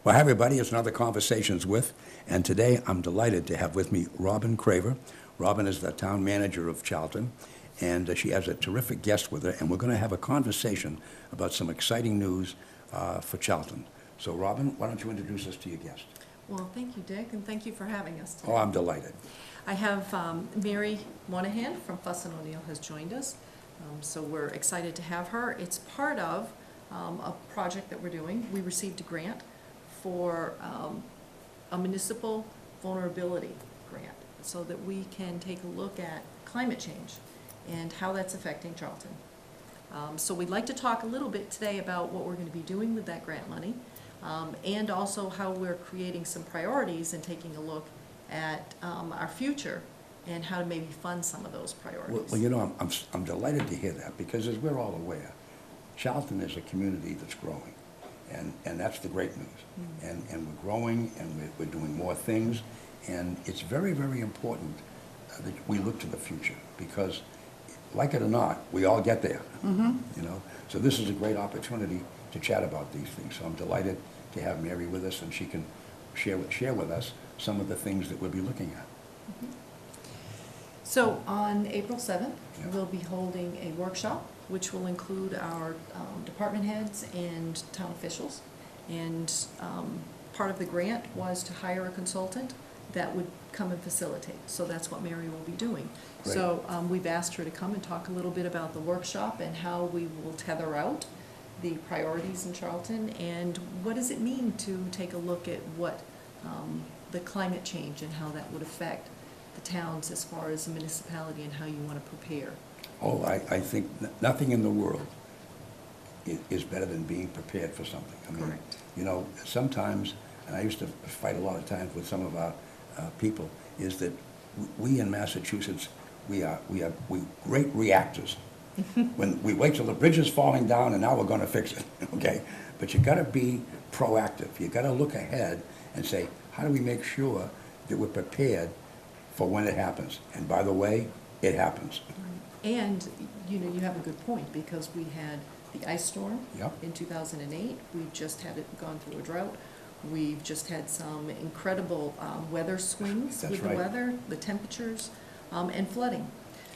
Well, hi, everybody. It's another Conversations With, and today I'm delighted to have with me Robin Craver. Robin is the town manager of Charlton, and she has a terrific guest with her, and we're going to have a conversation about some exciting news for Charlton. So, Robin, why don't you introduce us to your guest? Well, thank you, Dick, and thank you for having us today. Oh, I'm delighted. I have Mary Monahan from Fuss & O'Neill has joined us, so we're excited to have her. It's part of a project that we're doing. We received a grant for a municipal vulnerability grant so that we can take a look at climate change and how that's affecting Charlton. So we'd like to talk a little bit today about what we're going to be doing with that grant money, and also how we're creating some priorities and taking a look at our future and how to maybe fund some of those priorities. Well, you know, I'm delighted to hear that, because as we're all aware, Charlton is a community that's growing, and that's the great news. And we're growing, and we're doing more things, and it's very, very important that we look to the future, because, like it or not, we all get there. You know, so this is a great opportunity to chat about these things. So I'm delighted to have Mary with us, and she can share with us some of the things that we'll be looking at. So on April 7th, Yeah. we'll be holding a workshop, which will include our department heads and town officials. And part of the grant was to hire a consultant that would come and facilitate. So that's what Mary will be doing. Great. So we've asked her to come and talk a little bit about the workshop and how we will tether out the priorities in Charlton, and what does it mean to take a look at what the climate change and how that would affect the towns as far as a municipality and how you want to prepare. Oh, I think nothing in the world is better than being prepared for something. I mean, Correct. you know, sometimes, and I used to fight a lot of times with some of our people, is that we in Massachusetts, we great reactors. When we wait till the bridge is falling down and now we're going to fix it, okay? But you got to be proactive. You got to look ahead and say, how do we make sure that we're prepared for when it happens? And by the way, it happens. And, you know, you have a good point, because we had the ice storm Yep. in 2008. We've just had it gone through a drought. We've just had some incredible weather swings That's with the right. weather, the temperatures, and flooding.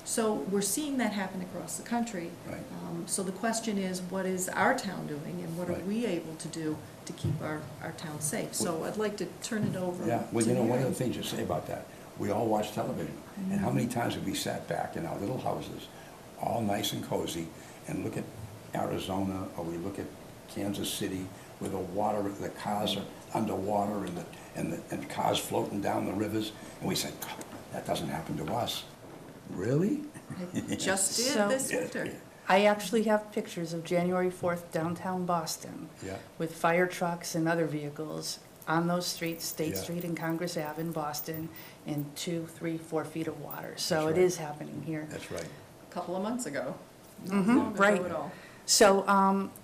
So we're seeing that happen across the country. Right. So the question is, what is our town doing, and what are Right. we able to do to keep our town safe? So I'd like to turn it over Yeah, well, to you know, one of Mary. the things you say about that, we all watch television, and how many times have we sat back in our little houses, all nice and cozy, and look at Arizona, or we look at Kansas City, where the cars are underwater, and cars floating down the rivers, and we say, God, that doesn't happen to us. Really? I just did So- this winter. I actually have pictures of January 4th downtown Boston Yeah. with fire trucks and other vehicles on those streets, State Yeah. Street and Congress Ave in Boston, in 2, 3, 4 feet of water. So That's it right. is happening here. That's right. A couple of months ago. Not Mhm, long ago right. at all. So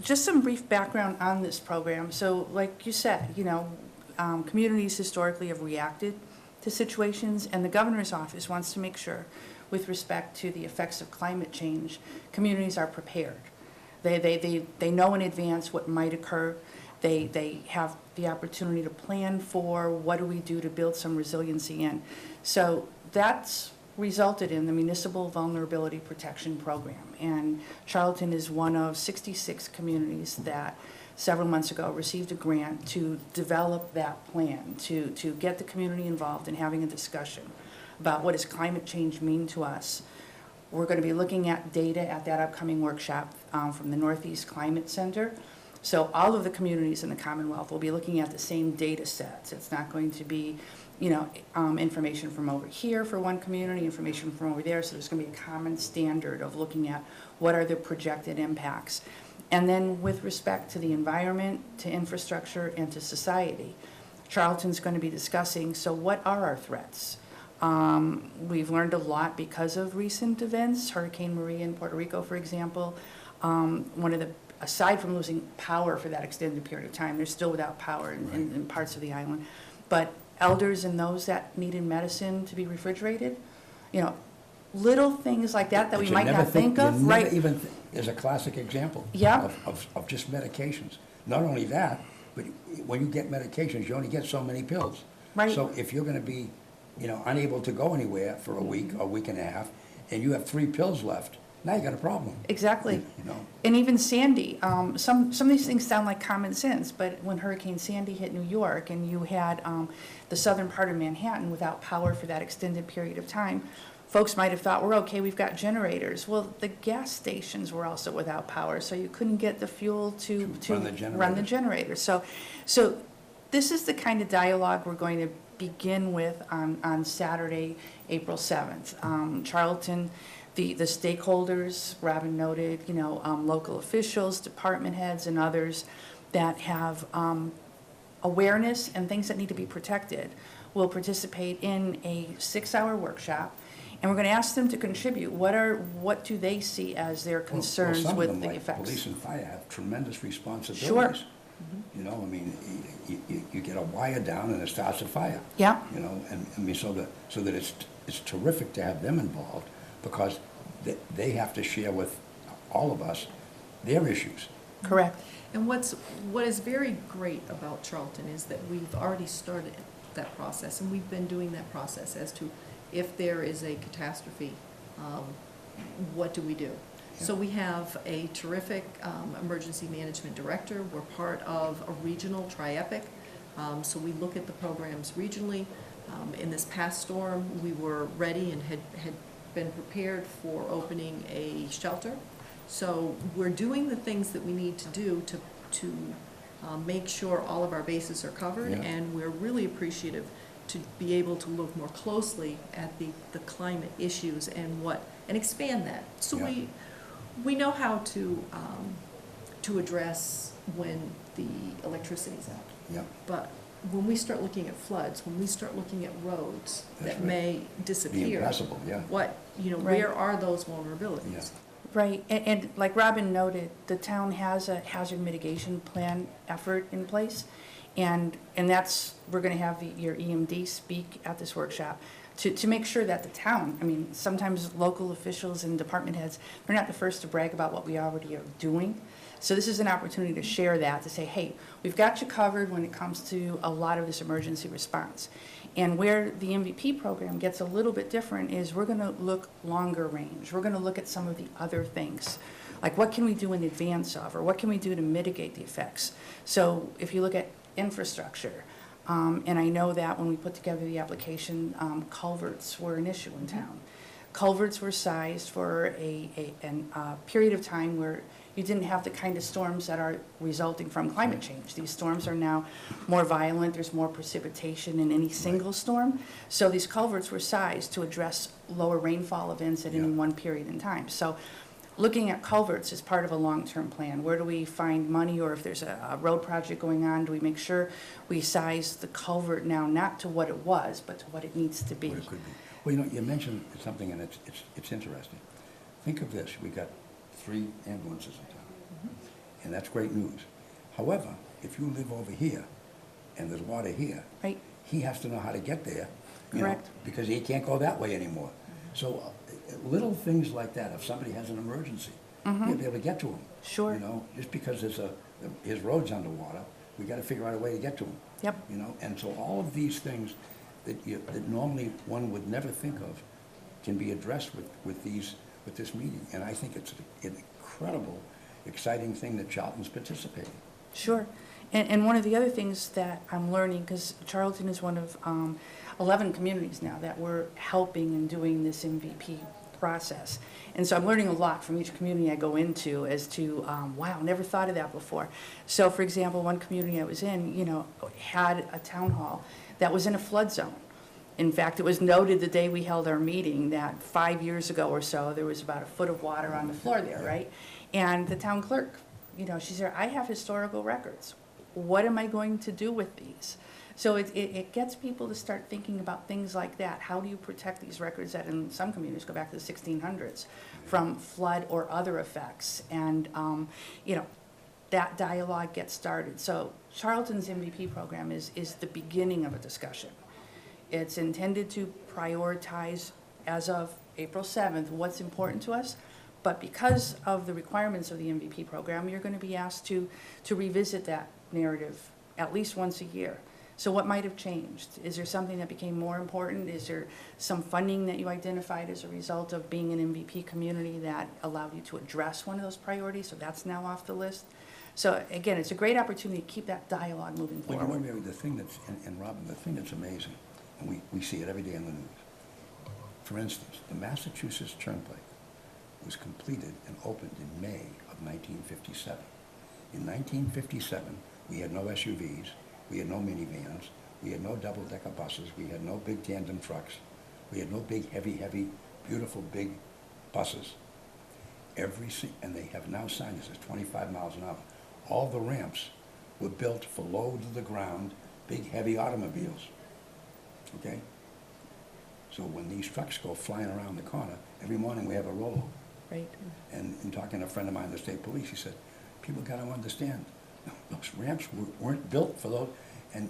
just some brief background on this program. So like you said, you know, communities historically have reacted to situations, and the governor's office wants to make sure, with respect to the effects of climate change, communities are prepared. They know in advance what might occur. They have the opportunity to plan for what do we do to build some resiliency in. So that's resulted in the Municipal Vulnerability Protection Program. And Charlton is one of 66 communities that several months ago received a grant to develop that plan, to get the community involved in having a discussion about what does climate change mean to us. We're going to be looking at data at that upcoming workshop from the Northeast Climate Center. So all of the communities in the Commonwealth will be looking at the same data sets. It's not going to be, you know, information from over here for one community, information from over there. So there's going to be a common standard of looking at what are the projected impacts. And then with respect to the environment, to infrastructure, and to society, Charlton's going to be discussing, so what are our threats? We've learned a lot because of recent events, Hurricane Maria in Puerto Rico, for example. Aside from losing power for that extended period of time, they're still without power in parts of the island. But elders and those that needed medicine to be refrigerated, you know, little things like that we you might never not think of, you right? never even is a classic example Yeah. of just medications. Not only that, But when you get medications, you only get so many pills. Right. So if you're gonna be, unable to go anywhere for a week and a half, and you have 3 pills left, now you got a problem. Exactly. You know? And even Sandy, some of these things sound like common sense, but when Hurricane Sandy hit New York and you had the southern part of Manhattan without power for that extended period of time, folks might have thought, we're okay, we've got generators. Well, the gas stations were also without power, so you couldn't get the fuel to run the run the generator. So this is the kind of dialogue we're going to begin with on Saturday, April 7th. Charlton, the stakeholders, Robin noted, local officials, department heads, and others that have awareness and things that need to be protected will participate in a 6-hour workshop. And we're going to ask them to contribute. What do they see as their concerns Some of with them, the like effects? police and fire, have tremendous responsibilities. Sure. You get a wire down and it starts a fire. Yeah. So that it's terrific to have them involved, because they have to share with all of us their issues. Correct. And what is very great about Charlton is that we've already started that process, and we've been doing that process as to if there is a catastrophe, what do we do? So we have a terrific emergency management director. We're part of a regional tri-epic, so we look at the programs regionally. In this past storm, we were ready and had been prepared for opening a shelter. So we're doing the things that we need to do to make sure all of our bases are covered, Yeah. and we're really appreciative to be able to look more closely at the climate issues and expand that. So Yeah. we know how to address when the electricity's out. Yep. But when we start looking at floods, when we start looking at roads That's that right. may Be disappear. impassable, yeah. Right. Where are those vulnerabilities? Yeah. Right, and like Robin noted, the town has a hazard mitigation plan effort in place, and that's, we're gonna have your EMD speak at this workshop to make sure that the town, sometimes local officials and department heads, they're not the first to brag about what we already are doing. So this is an opportunity to share that, to say, hey, we've got you covered when it comes to a lot of this emergency response. And where the MVP program gets a little bit different is we're gonna look longer range. We're gonna look at some of the other things, like what can we do in advance of, or what can we do to mitigate the effects? So if you look at infrastructure, and I know that when we put together the application, culverts were an issue in town. Culverts were sized for a period of time where you didn't have the kind of storms that are resulting from climate change. These storms are now more violent, there's more precipitation in any single storm. So these culverts were sized to address lower rainfall events at any Yeah. one period in time. So looking at culverts is part of a long-term plan. Where do we find money, or if there's a road project going on, do we make sure we size the culvert now not to what it was, but to what it needs to be? What it could be. Well, you mentioned something, and it's interesting. Think of this, we got 3 ambulances in town, and that's great news. However, if you live over here, and there's water here, Right, he has to know how to get there. Correct. Because he can't go that way anymore. So little things like that, if somebody has an emergency, you'll be able to get to him. Sure. Just because his road's underwater, we gotta figure out a way to get to him. Yep. And so all of these things that normally one would never think of can be addressed with this meeting. And I think it's an incredible, exciting thing that Charlton's participating. sure. And one of the other things that I'm learning, because Charlton is one of 11 communities now that we're helping and doing this MVP process. And so I'm learning a lot from each community I go into as to, wow, never thought of that before. So for example, one community I was in, had a town hall that was in a flood zone. In fact, it was noted the day we held our meeting that 5 years ago or so, there was about a foot of water on the floor there, right? And the town clerk, she said, I have historical records. What am I going to do with these? So it gets people to start thinking about things like that. How do you protect these records that in some communities go back to the 1600s from flood or other effects? And, that dialogue gets started. So Charlton's MVP program is the beginning of a discussion. It's intended to prioritize, as of April 7th, what's important to us. But because of the requirements of the MVP program, you're going to be asked to revisit that narrative at least once a year. So what might have changed? Is there something that became more important? Is there some funding that you identified as a result of being an MVP community that allowed you to address one of those priorities, so that's now off the list? So again, it's a great opportunity to keep that dialogue moving Well, you know, forward. Mary, the thing that's, and Robin, the thing that's amazing, and we see it every day in the news. For instance, the Massachusetts Turnpike was completed and opened in May of 1957. In 1957, we had no SUVs, we had no minivans, we had no double-decker buses, we had no big tandem trucks, we had no big, heavy, beautiful, big buses. And they have now signed this as 25 miles an hour. All the ramps were built for low-to-the-ground, big, heavy automobiles, okay? So when these trucks go flying around the corner, every morning we have a rollover. Right. And in talking to a friend of mine in the state police, he said, people gotta understand, those ramps weren't built for those. And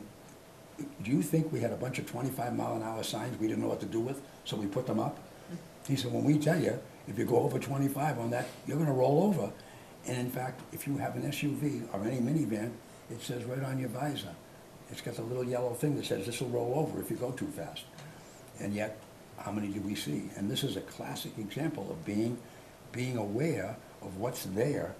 do you think we had a bunch of 25-mile-an-hour signs we didn't know what to do with, so we put them up? He said, when we tell you, if you go over 25 on that, you're gonna roll over. And in fact, if you have an SUV or any minivan, it says right on your visor, it's got the little yellow thing that says this will roll over if you go too fast. And yet, how many do we see? And this is a classic example of being aware of what's there.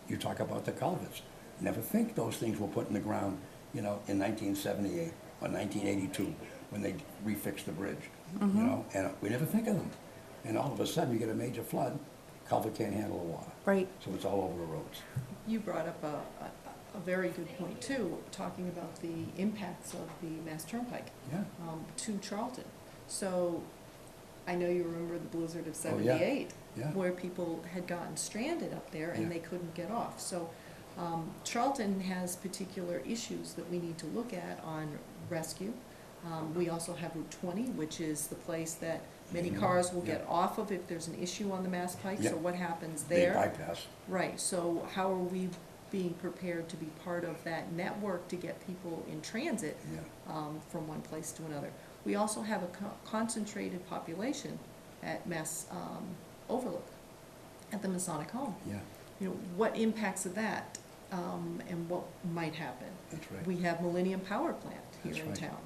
You talk about the culverts. Never think those things were put in the ground, you know, in 1978 or 1982 when they refixed the bridge, you know, and we never think of them. And all of a sudden, you get a major flood, culvert can't handle the water. Right. So it's all over the roads. You brought up a very good point too, talking about the impacts of the Mass Turnpike Yeah. to Charlton. So I know you remember the blizzard of Oh, yeah. '78, Yeah. where people had gotten stranded up there and Yeah. they couldn't get off. So Charlton has particular issues that we need to look at on rescue. We also have Route 20, which is the place that many Mhm. cars will Yeah. get off of if there's an issue on the Mass Pike. Yeah. So what happens They there? bypass. Right, so how are we being prepared to be part of that network to get people in transit Yeah. from one place to another? We also have a concentrated population at Mass Overlook, at the Masonic Home. Yeah, You know, what impacts of that and what might happen? that's right. We have Millennium Power Plant here That's in right. town.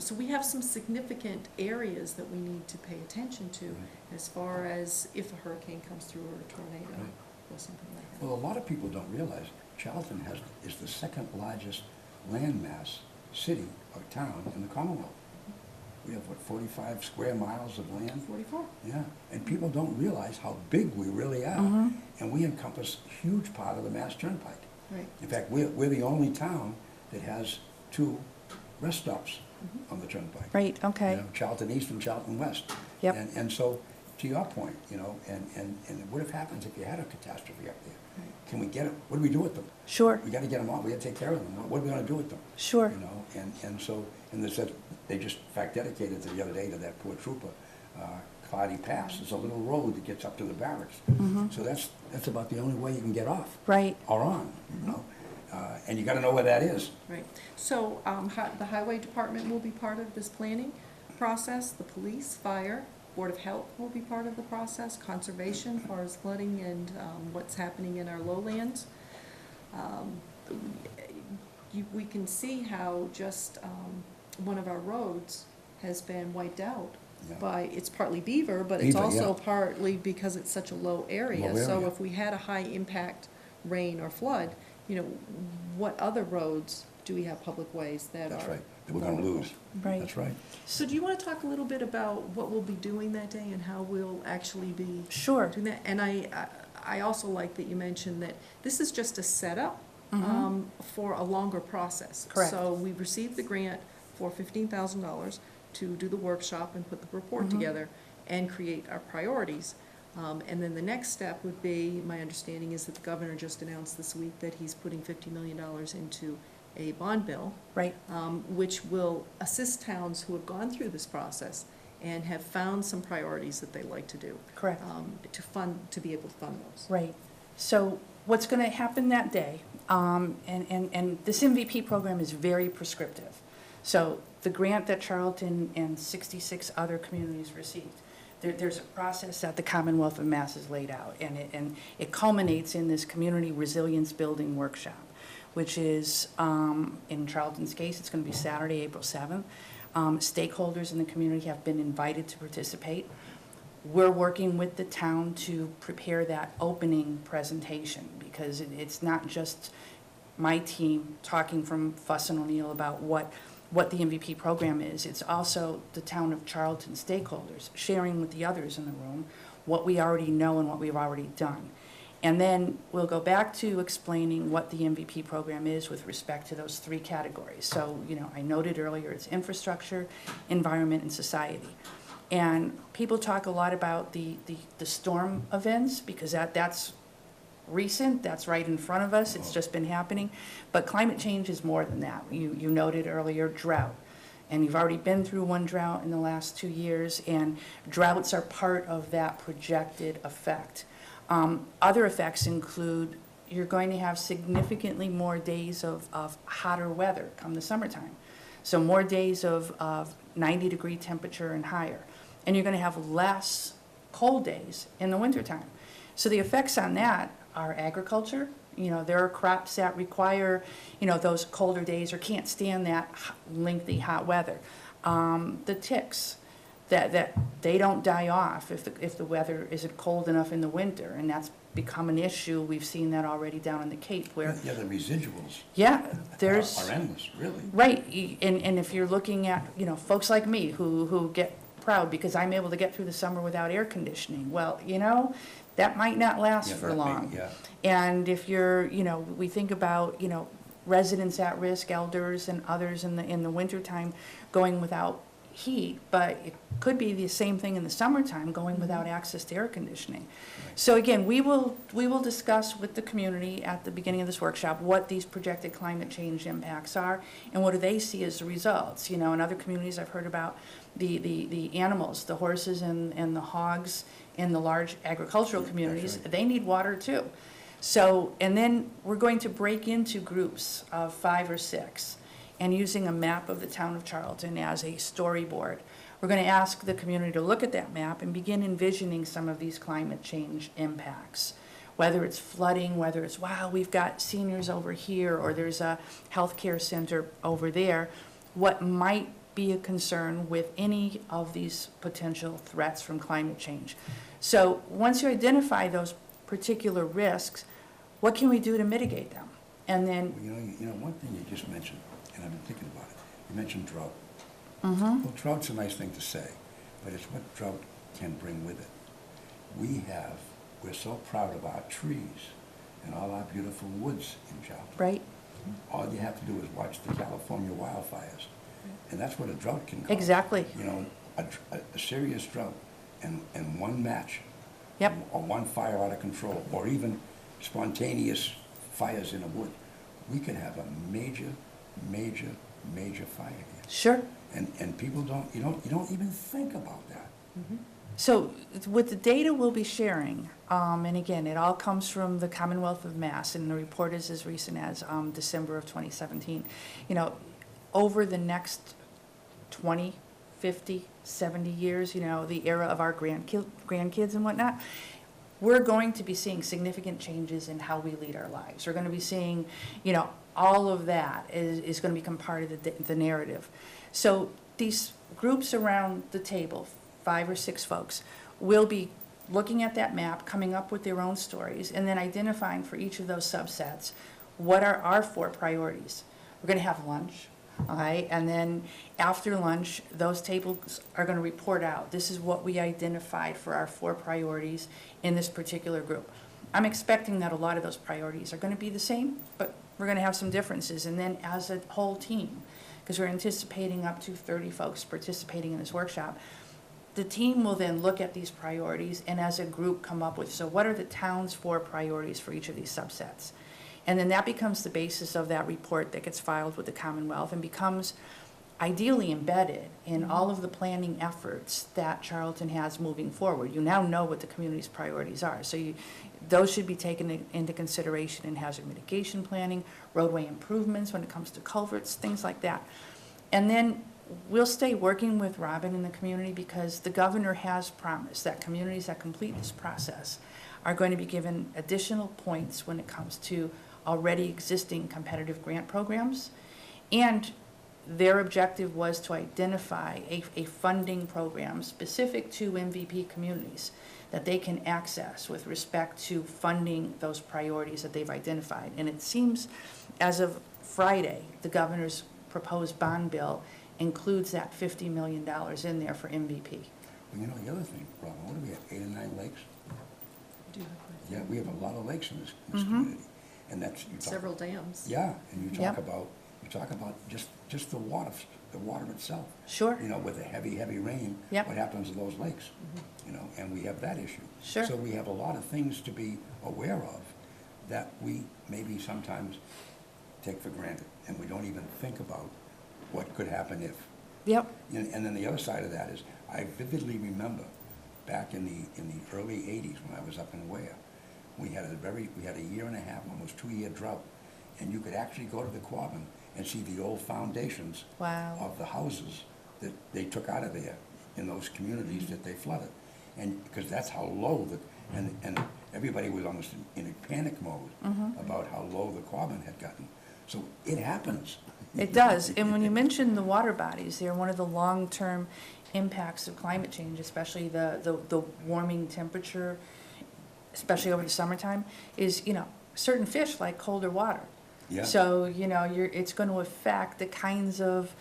So we have some significant areas that we need to pay attention to Right. as far as if a hurricane comes through or a tornado Right. or something like that. Well, a lot of people don't realize Charlton is the second largest landmass city or town in the Commonwealth. We have, what, 45 square miles of land? 44. Yeah, and people don't realize how big we really are. Mhm. And we encompass a huge part of the Mass Turnpike. Right. In fact, we're the only town that has 2 rest stops Mhm. on the Turnpike. Right, okay. You know, Charlton East and Charlton West. Yep. And so, to your point, you know, and what if happens if you had a catastrophe up there? Right. Can we get it, what do we do with them? Sure, We gotta get them off, we gotta take care of them, what are we gonna do with them? sure. You know, and so, and they just, in fact, dedicated to the other day to that poor trooper, Clardy Pass, there's a little road that gets up to the barracks. Mhm. So that's about the only way you can get off, Right, or on, you know? And you gotta know where that is. Right. So the Highway Department will be part of this planning process, the police, fire, Board of Health will be part of the process, conservation as far as flooding and what's happening in our lowlands. We can see how just one of our roads has been wiped out Yeah. by, it's partly beaver, but it's Beaver, also yeah. partly because it's such a low area. Low So area. if we had a high impact rain or flood, you know, what other roads do we have public ways that are? That's right, that we're gonna vulnerable? lose. right. That's right. So do you want to talk a little bit about what we'll be doing that day and how we'll actually be Sure. doing that? And I also like that you mentioned that this is just a setup Mhm. for a longer process. Correct. So we received the grant for $15,000 to do the workshop and put the report Mhm. together and create our priorities. And then the next step would be, my understanding is that the governor just announced this week that he's putting $50 million into a bond bill, Right, which will assist towns who have gone through this process and have found some priorities that they like to do, correct. to be able to fund those. Right. So what's going to happen that day, and this MVP program is very prescriptive. So the grant that Charlton and 66 other communities received, there's a process that the Commonwealth of Mass has laid out, and it culminates in this community resilience building workshop, which is, in Charlton's case, it's going to be Saturday, April 7th. Stakeholders in the community have been invited to participate. We're working with the town to prepare that opening presentation, because it's not just my team talking from Fuss and O'Neill about what the MVP program is. It's also the town of Charlton stakeholders sharing with the others in the room what we already know and what we've already done. And then we'll go back to explaining what the MVP program is with respect to those three categories. So, I noted earlier, it's infrastructure, environment, and society. And people talk a lot about the storm events, because that's recent, that's right in front of us, it's just been happening. But climate change is more than that. You noted earlier drought. And you've already been through one drought in the last 2 years, and droughts are part of that projected effect. Other effects include you're going to have significantly more days of hotter weather come the summertime. So more days of 90-degree temperature and higher. And you're going to have less cold days in the wintertime. So the effects on that are agriculture. There are crops that require, those colder days or can't stand that lengthy hot weather. The ticks, that they don't die off if the weather isn't cold enough in the winter, and that's become an issue. We've seen that already down in the Cape where... Yeah, the residuals there's... are endless, really. Right, and if you're looking at, folks like me who get proud because I'm able to get through the summer without air conditioning, well, that might not last for long. And if you're, we think about, residents at risk, elders and others in the wintertime going without heat, but it could be the same thing in the summertime, going without access to air conditioning. So again, we will discuss with the community at the beginning of this workshop what these projected climate change impacts are and what do they see as the results. In other communities I've heard about the animals, the horses and the hogs in the large agricultural communities, That's right. They need water too. So, and then we're going to break into groups of 5 or 6 and using a map of the town of Charlton as a storyboard. We're going to ask the community to look at that map and begin envisioning some of these climate change impacts. Whether it's flooding, whether it's, wow, we've got seniors over here, or there's a healthcare center over there, what might be a concern with any of these potential threats from climate change. So once you identify those particular risks, what can we do to mitigate them? And then... One thing you just mentioned, and I've been thinking about it, you mentioned drought. Mm-hmm. Well, drought's a nice thing to say, but it's what drought can bring with it. We're so proud of our trees and all our beautiful woods in Charlton. Right. All you have to do is watch the California wildfires, and that's what a drought can cause. Exactly. A serious drought and one match. Yep. Or one fire out of control, or even spontaneous fires in a wood. We could have a major fire here. Sure. And people you don't even think about that. Mm-hmm. So with the data we'll be sharing, and again, it all comes from the Commonwealth of Mass, and the report is as recent as December of 2017. Over the next 20, 50, 70 years, the era of our grandkids and whatnot, we're going to be seeing significant changes in how we lead our lives. We're going to be seeing, all of that is going to become part of the narrative. So these groups around the table, 5 or 6 folks, will be looking at that map, coming up with their own stories, and then identifying for each of those subsets what are our 4 priorities. We're going to have lunch. All right, and then after lunch, those tables are going to report out. This is what we identified for our 4 priorities in this particular group. I'm expecting that a lot of those priorities are going to be the same, but we're going to have some differences. And then as a whole team, because we're anticipating up to 30 folks participating in this workshop, the team will then look at these priorities and as a group come up with, so what are the town's 4 priorities for each of these subsets? And then that becomes the basis of that report that gets filed with the Commonwealth and becomes ideally embedded in all of the planning efforts that Charlton has moving forward. You now know what the community's priorities are. So those should be taken into consideration in hazard mitigation planning, roadway improvements when it comes to culverts, things like that. And then we'll stay working with Robin and the community because the governor has promised that communities that complete this process are going to be given additional points when it comes to already existing competitive grant programs. And their objective was to identify a funding program specific to MVP communities that they can access with respect to funding those priorities that they've identified. And it seems, as of Friday, the governor's proposed bond bill includes that $50 million in there for MVP. Well, you know, the other thing, Robin, what do we have, 8 or 9 lakes? Do you have quite a Yeah, few? we have a lot of lakes in this Mhm. community. And that's, you talk. Several dams. Yeah, and you Yep. talk about just the water itself. Sure. You know, with the heavy rain, Yep. what happens to those lakes? You know, and we have that issue. Sure. So we have a lot of things to be aware of that we maybe sometimes take for granted, and we don't even think about what could happen if. Yep. And then the other side of that is, I vividly remember back in the early 80s when I was up in Ware, we had a year and a half, almost 2-year drought, and you could actually go to the Quabbin and see the old foundations Wow. of the houses that they took out of there in those communities that they flooded. And, because that's how low and everybody was almost in a panic mode about how low the Quabbin had gotten. So it happens. It does, and when you mention the water bodies, they're one of the long-term impacts of climate change, especially the warming temperature, especially over the summertime, is, you know, certain fish like colder water. Yeah. So, you know, it's going to affect the kinds of,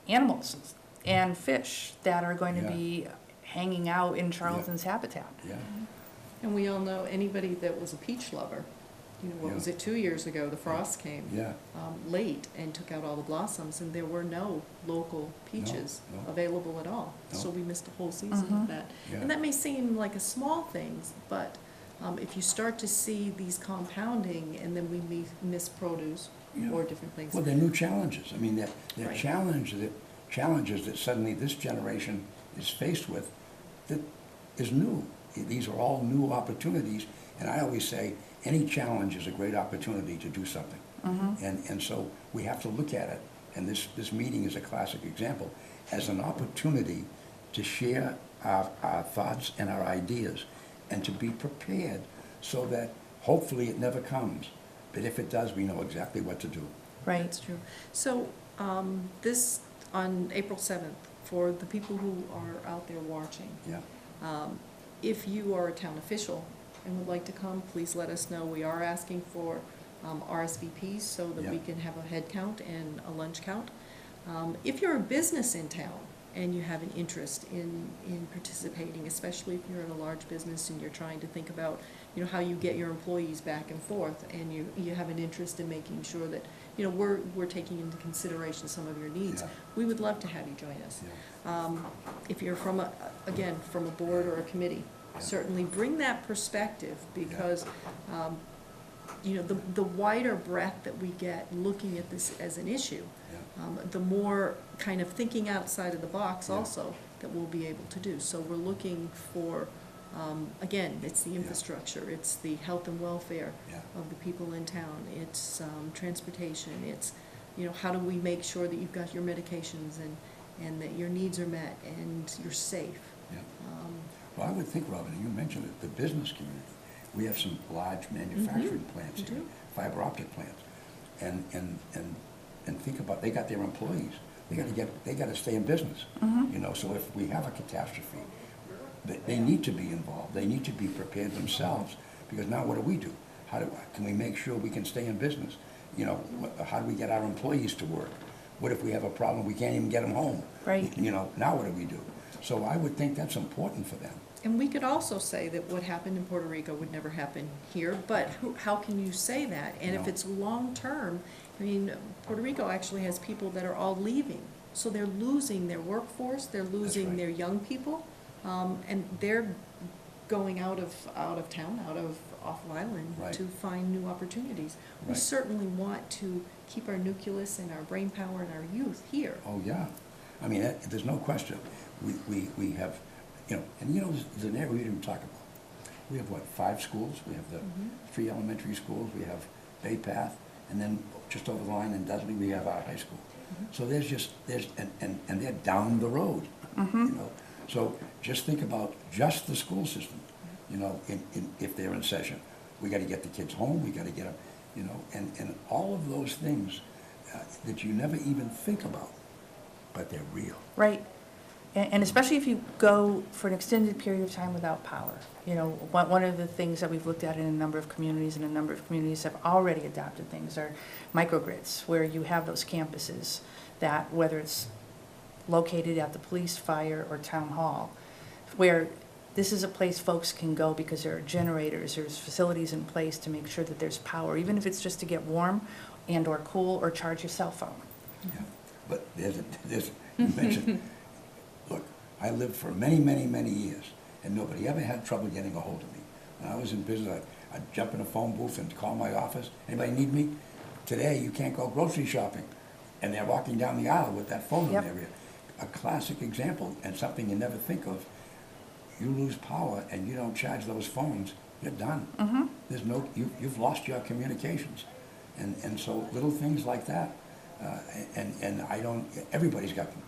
animals and fish that are going to Yeah. be hanging out in Charlton's habitat. Yeah, And we all know anybody that was a peach lover, you know, what Yeah. was it, 2 years ago, the frost came yeah, late and took out all the blossoms, and there were no local peaches no. available at all. No. So we missed a whole season Mhm. of that. Yeah. And that may seem like a small things, but if you start to see these compounding and then we miss produce Yeah. or different things. well, they're new challenges. I mean, they're Right. challenges that suddenly this generation is faced with that is new. These are all new opportunities, and I always say, any challenge is a great opportunity to do something. And so we have to look at it, and this meeting is a classic example, as an opportunity to share our thoughts and our ideas, and to be prepared so that hopefully it never comes. But if it does, we know exactly what to do. Right. That's true. So, this, on April 7th, for the people who are out there watching, Yeah, if you are a town official and would like to come, please let us know. We are asking for RSVPs so that we Yeah. can have a head count and a lunch count. If you're a business in town and you have an interest in participating, especially if you're in a large business and you're trying to think about, you know, how you get your employees back and forth, and you have an interest in making sure that, you know, we're taking into consideration some of your needs, Yeah. we would love to have you join us. yeah, If you're from again, from a board or a committee, Yeah. certainly bring that perspective, because, you know, the wider breadth that we get looking at this as an issue, yeah. the more kind of thinking outside of the box Yeah. also that we'll be able to do. So we're looking for, again, it's the Yeah. infrastructure, it's the health and welfare Yeah. of the people in town, it's transportation, it's, you know, how do we make sure that you've got your medications and that your needs are met and you're safe. Yeah. Well, I would think, Robin, you mentioned it, the business community. We have some large manufacturing plants we here, do. fiber optic plants. And think about, they got their employees. They gotta stay in business. You know, so if we have a catastrophe, they need to be involved. They need to be prepared themselves, because now what do? Can we make sure we can stay in business? You know, how do we get our employees to work? What if we have a problem, we can't even get them home? Right. You know, now what do? So I would think that's important for them. And we could also say that what happened in Puerto Rico would never happen here, but how can you say that? And if No. it's long-term, I mean, Puerto Rico actually has people that are all leaving. So they're losing their workforce, they're losing right. their young people, and they're going out of town, off island Right. to find new opportunities. We Right. certainly want to keep our nucleus and our brain power and our youth here. Oh, yeah. I mean, there's no question. We have, you know, and you know, the area we didn't talk about. We have, what, 5 schools? We have the 3 elementary schools, we have Bay Path, and then just over the line in Dudley, we have our high school. So and they're down the road, you know. So just think about just the school system, you know, if they're in session. we gotta get the kids home, we gotta get them, you know, and all of those things that you never even think about, but they're real. Right. And especially if you go for an extended period of time without power. You know, one of the things that we've looked at in a number of communities, and a number of communities have already adopted things, are microgrids, where you have those campuses that, whether it's located at the police, fire, or town hall, where this is a place folks can go because there are generators, there's facilities in place to make sure that there's power, even if it's just to get warm and or cool or charge your cell phone. Yeah, but you mentioned, look, I lived for many, many, many years, and nobody ever had trouble getting a hold of me. When I was in business, I'd jump in a phone booth and call my office, anybody need me? Today, you can't go grocery shopping, and they're walking down the aisle with that phone in Yep. their ear. A classic example, and something you never think of. You lose power and you don't charge those phones, you're done. Mm-hmm. There's no, you've lost your communications. And so little things like that, and I don't, everybody's got them.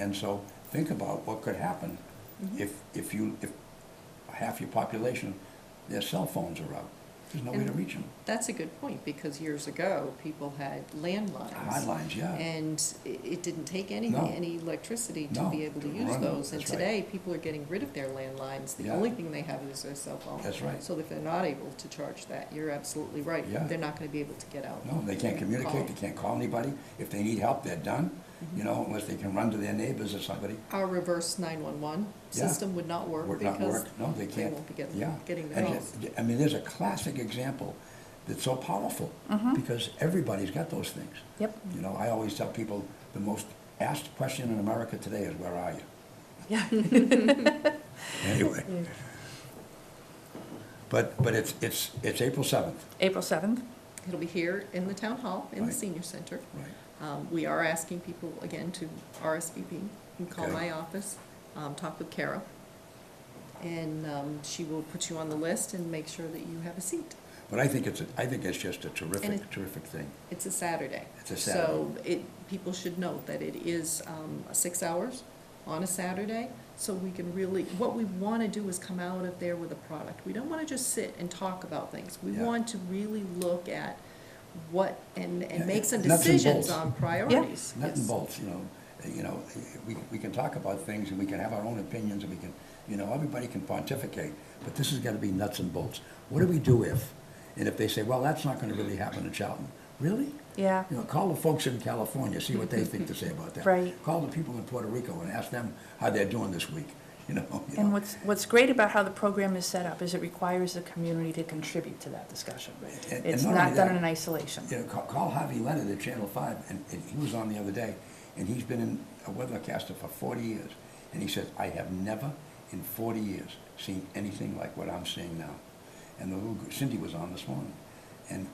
And so think about what could happen if half your population, their cell phones are out. There's no way to reach them. That's a good point, because years ago, people had landlines. Hardlines, yeah. And it didn't take any No. electricity to No, be able to to use run them, those. And that's right. today, people are getting rid of their landlines. The Yeah. only thing they have is their cell phone. That's right. So if they're not able to charge that, you're absolutely right. Yeah. They're not gonna be able to get out. No, they can't communicate, they can't call anybody. If they need help, they're done, you know, unless they can run to their neighbors or somebody. Our reverse 911 Yeah. system would not work Would not because work, no, they can't. won't be Yeah. getting their And calls. I mean, there's a classic example that's so powerful, because everybody's got those things. Yep. You know, I always tell people, the most asked question in America today is, where are you? Yeah. Anyway. But it's April 7th, April 7th. It'll be here in the town hall, in the Right. senior center. right? We are asking people, again, to RSVP. You can call Okay. my office, talk with Kara, and she will put you on the list and make sure that you have a seat. But I think it's just a And it- terrific thing. It's a Saturday. It's a So people should note that it is 6 hours on a Saturday, so we can really, what we want to do is come out of there with a product. We don't want to just sit and talk about things. We Yeah. want to really look at what, and Yeah, make some nuts and decisions bolts. on priorities. Nuts and Yes. bolts, you know, we can talk about things and we can have our own opinions and we can, you know, everybody can pontificate, but this has got to be nuts and bolts. What do we do if? And if they say, well, that's not going to really happen in Charlton. Really? Yeah. You know, call the folks in California, see what they think to say about that. Right. Call the people in Puerto Rico and ask them how they're doing this week, you know. And what's great about how the program is set up is it requires the community to contribute to that discussion. And It's not not only done that, in isolation. You know, call Harvey Leonard at Channel 5, and he was on the other day, and he's been a weathercaster for 40 years. And he says, I have never in 40 years seen anything like what I'm seeing now. And the little, Cindy was on this morning. And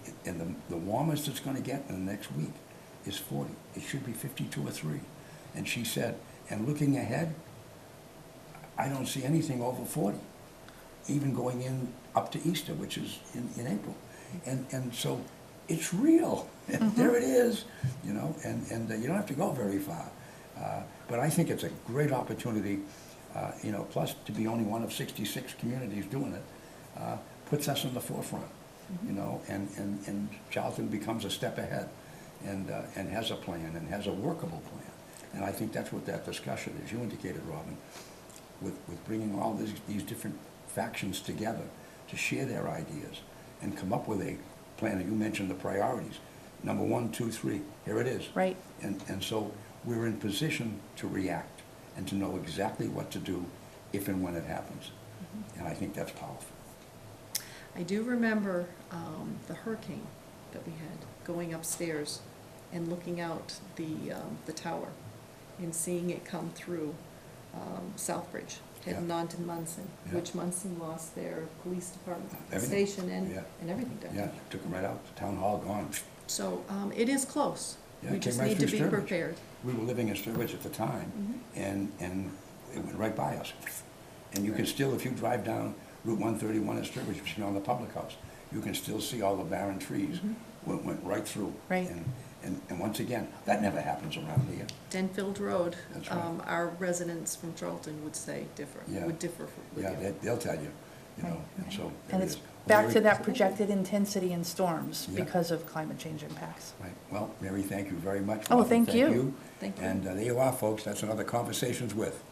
the warmest it's going to get in the next week is 40. It should be 52 or 3. And she said, and looking ahead, I don't see anything over 40, even going in up to Easter, which is in April. And so it's real. And there it is, you know, and you don't have to go very far. But I think it's a great opportunity, you know, plus to be only one of 66 communities doing it, puts us in the forefront. You know, and Charlton becomes a step ahead and has a plan and has a workable plan. And I think that's what that discussion is. You indicated, Robin, with bringing all these different factions together to share their ideas and come up with a plan. And you mentioned the priorities. Number 1, 2, 3, here it is. Right. And so we're in position to react and to know exactly what to do if and when it happens. And I think that's powerful. I do remember the hurricane that we had, going upstairs and looking out the tower and seeing it come through Southbridge, heading Yeah. on to Munson, Yeah. which Munson lost their police department, Everything. station, Yeah. and everything down Yeah, there. took them right out, the town hall gone. So it is close. Yeah, We it just came right need to through be Sturbridge. prepared. We were living in Sturbridge at the time, and it went right by us. And you can still, if you drive down Route 131 in Sturbridge, which is on the public house, you can still see all the barren trees. Went right through. Right. And once again, that never happens around here. Denfield Road, That's right. our residents from Charlton would say Yeah. would differ with Yeah, you. they'll tell you, you know, Right, and so And there it's it is. back to Mary- that projected intensity in storms Yeah. because of climate change impacts. Right, well, Mary, thank you very much. Oh, Robert, thank you. Thank you. And there you are, folks, that's another Conversations With.